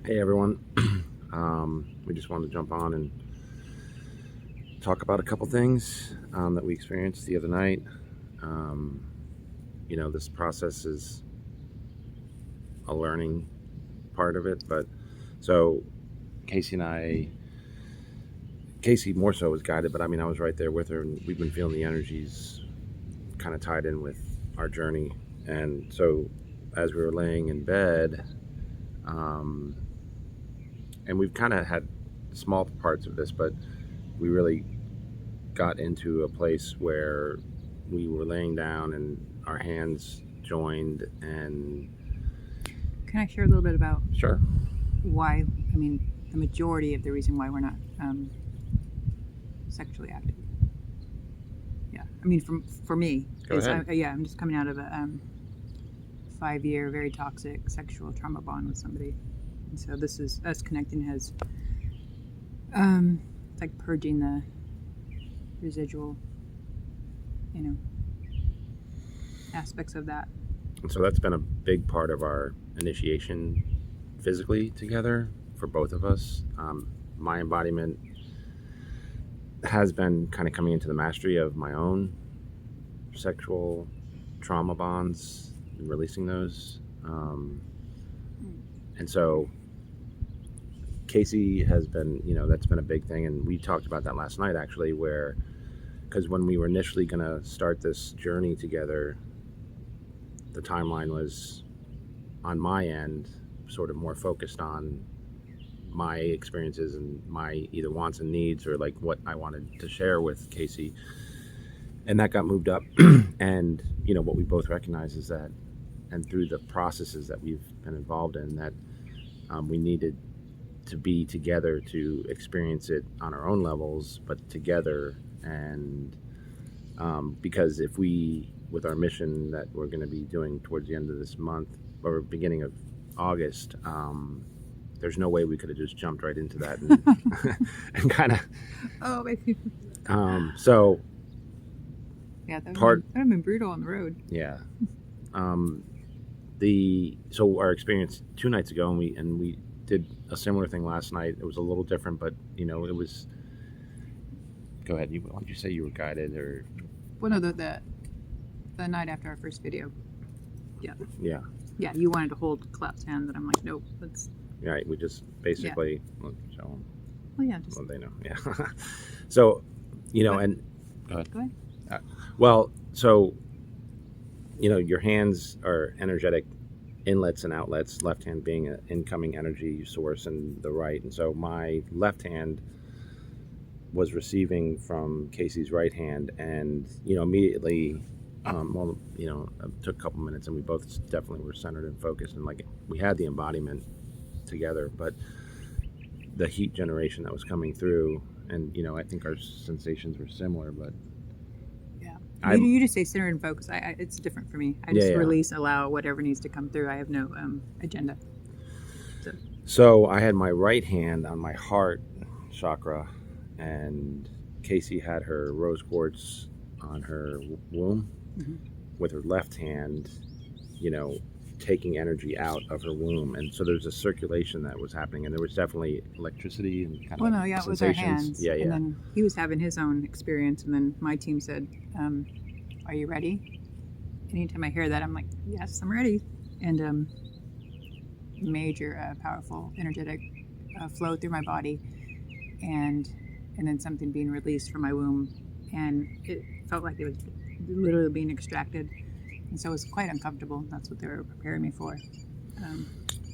Hey everyone. We just wanted to jump on and talk about a couple things that we experienced the other night. Um, this process is a learning part of it, but so Casey and I, Casey more so was guided, but I mean, I was right there with her, and we've been feeling the energies kind of tied in with our journey. And so as we were laying in bed, um, and we've kind of had small parts of this, but we really got into a place where we were laying down and our hands joined. And Can I share a little bit about sure. why? I mean, the majority of the reason why we're not sexually active. Yeah, I mean, for me, Go ahead. I'm just coming out of a 5-year very toxic sexual trauma bond with somebody, and so this is us connecting has it's like purging the residual, aspects of that. And so that's been a big part of our initiation physically together for both of us. My embodiment has been kind of coming into the mastery of my own sexual trauma bonds and releasing those. And so Casey has been, that's been a big thing. And we talked about that last night, actually, because when we were initially going to start this journey together, the timeline was on my end, sort of more focused on my experiences and my either wants and needs, or like what I wanted to share with Casey. And that got moved up. And, what we both recognize is that, and through the processes that we've been involved in, that we needed to be together to experience it on our own levels, but together. And because if we, with our mission that we're going to be doing towards the end of this month or beginning of August, there's no way we could have just jumped right into that and, and kind of. Oh, baby. So. Yeah, that would have been brutal on the road. Yeah. So our experience 2 nights ago, and we did a similar thing last night. It was a little different, but it was. Go ahead. Why don't you say you were guided or? Well, no, the night after our first video. Yeah. Yeah. Yeah, you wanted to hold Clout's hand, and I'm like, nope, let's. Right. We just basically show them. Well, yeah, just. Well, they know. Yeah. So, and. Go ahead. Well, so, your hands are energetic inlets and outlets, left hand being an incoming energy source and the right. And so my left hand was receiving from Casey's right hand, and, immediately, it took a couple minutes, and we both definitely were centered and focused, and like we had the embodiment together, but the heat generation that was coming through, and, I think our sensations were similar, but you just say center and focus. It's different for me. I just release, allow whatever needs to come through. I have no agenda. So I had my right hand on my heart chakra, and Casey had her rose quartz on her womb, with her left hand, taking energy out of her womb. And so there's a circulation that was happening, and there was definitely electricity and kind of it was our hands. Yeah. And then he was having his own experience, and then my team said, are you ready? Anytime I hear that, I'm like, yes, I'm ready. And major powerful energetic flow through my body, and then something being released from my womb, and it felt like it was literally being extracted. And so it was quite uncomfortable. That's what they were preparing me for.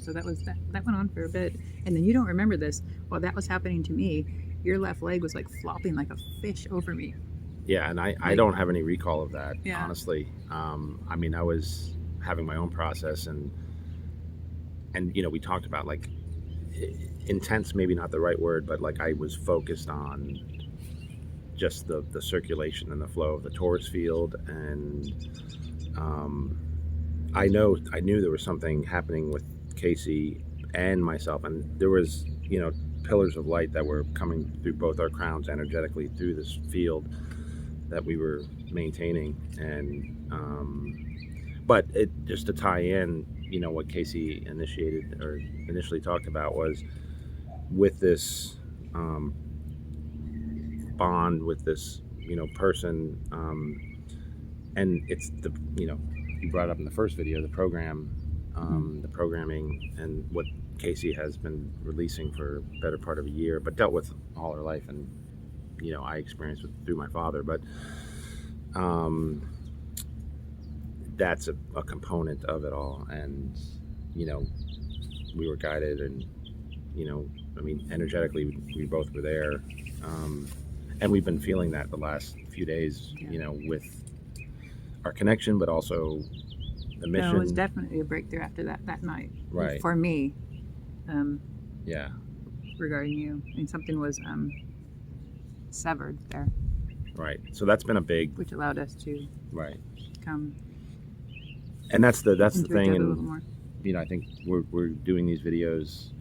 So that went on for a bit. And then you don't remember this. While that was happening to me, your left leg was like flopping like a fish over me. Yeah, and I don't have any recall of that, honestly. I mean, I was having my own process, and we talked about like intense, maybe not the right word, but like I was focused on just the circulation and the flow of the torus field, and I knew there was something happening with Casey and myself, and there was pillars of light that were coming through both our crowns energetically through this field that we were maintaining. And but it just to tie in, what Casey initiated or initially talked about was with this bond with this person, and it's the you brought up in the first video the program, the programming, and what Casey has been releasing for a better part of a year, but dealt with all her life, and I experienced it through my father, but that's a component of it all, and we were guided, and energetically we both were there, and we've been feeling that the last few days, with our connection, but also the mission. No, it was definitely a breakthrough after that night, Right. for me. Yeah. Regarding you, and something was severed there, Right. So that's been a big, which allowed us to right. come And that's the into each thing, other a little and more. I think we're doing these videos.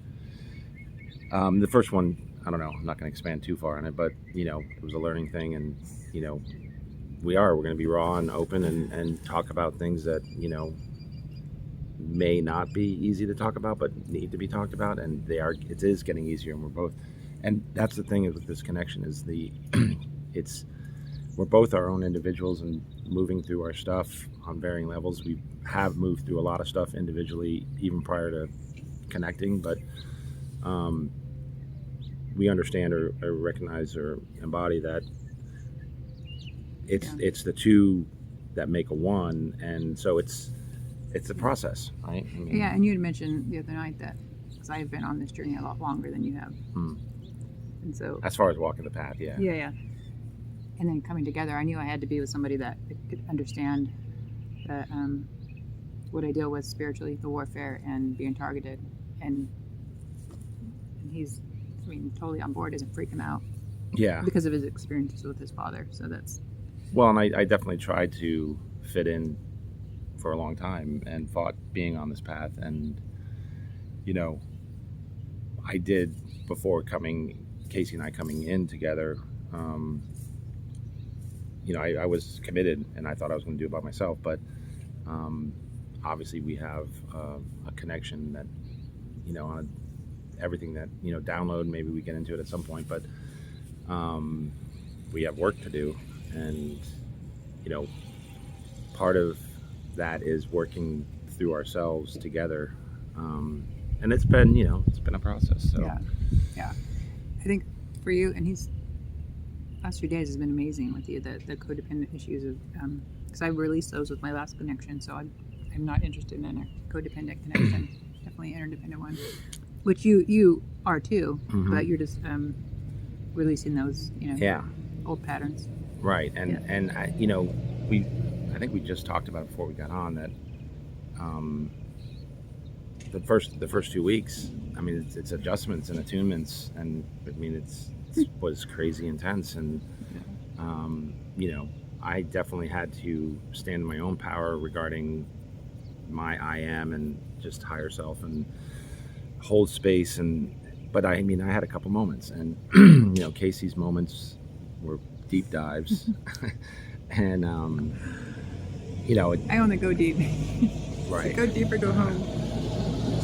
The first one, I don't know, I'm not going to expand too far on it, but it was a learning thing, and we're going to be raw and open, and talk about things that may not be easy to talk about, but need to be talked about, and it is getting easier, and we're both, and that's the thing with this connection is we're both our own individuals and moving through our stuff on varying levels. We have moved through a lot of stuff individually even prior to connecting, but we understand or recognize or embody that it's the two that make a one, and so it's a process, right? Yeah, and you had mentioned the other night that, because I've been on this journey a lot longer than you have, and so as far as walking the path, yeah, and then coming together, I knew I had to be with somebody that could understand that what I deal with spiritually, the warfare, and being targeted, and he's, totally on board, doesn't freak him out, because of his experiences with his father. So that's well, and I definitely tried to fit in for a long time and fought being on this path, and I did before Casey and I coming in together. I was committed, and I thought I was going to do it by myself, but obviously we have a connection that on everything that download. Maybe we get into it at some point, but we have work to do, and part of that is working through ourselves together, and it's been a process. So yeah, I think for you, and he's last few days has been amazing with you, the codependent issues of because I released those with my last connection, so I'm not interested in a codependent connection, definitely an interdependent one, which you are too, but you're just releasing those old patterns, right? And I think we just talked about it before we got on that the first 2 weeks, it's adjustments and attunements, and it was crazy intense, and I definitely had to stand in my own power regarding my I am and just higher self and hold space, but I had a couple moments, and Casey's moments were deep dives, and I only go deep. Right. Go deep or go home.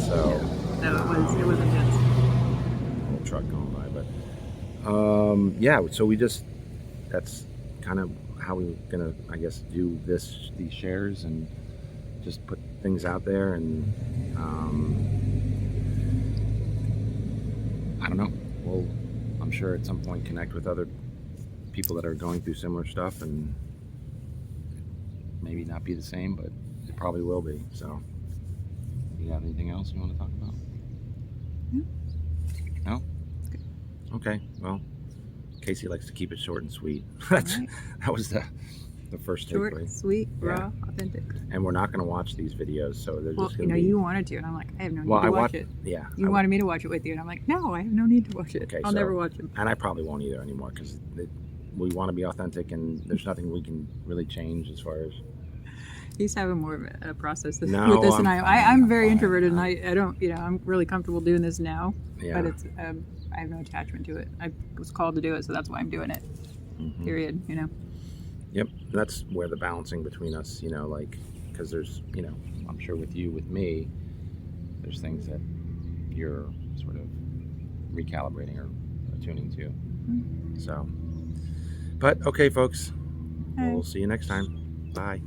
So no, it was intense. Little truck going by, but so that's kind of how we're gonna, I guess, do these shares and just put things out there, and I don't know, I'm sure at some point connect with other people that are going through similar stuff, and maybe not be the same, but it probably will be. So you have anything else you want to talk about? No? Okay, well, Casey likes to keep it short and sweet. That was the first short, takeaway. Sweet, raw, authentic. And we're not going to watch these videos, so they're just going to be... you wanted to, and I'm like, I have no need to watch it. Yeah. You wanted me to watch it with you, and I'm like, no, I have no need to watch it. Okay, I'll never watch it. And I probably won't either anymore, because we want to be authentic, and there's nothing we can really change as far as... He's having more of a process with No, this than I'm very fine. introverted, and I don't, I'm really comfortable doing this now, Yeah. but it's I have no attachment to it. I was called to do it, so that's why I'm doing it. Period. Yep, that's where the balancing between us, like because there's, you know, I'm sure with you, with me, there's things that you're sort of recalibrating or attuning to. So, but okay, folks, Okay. we'll see you next time. Bye.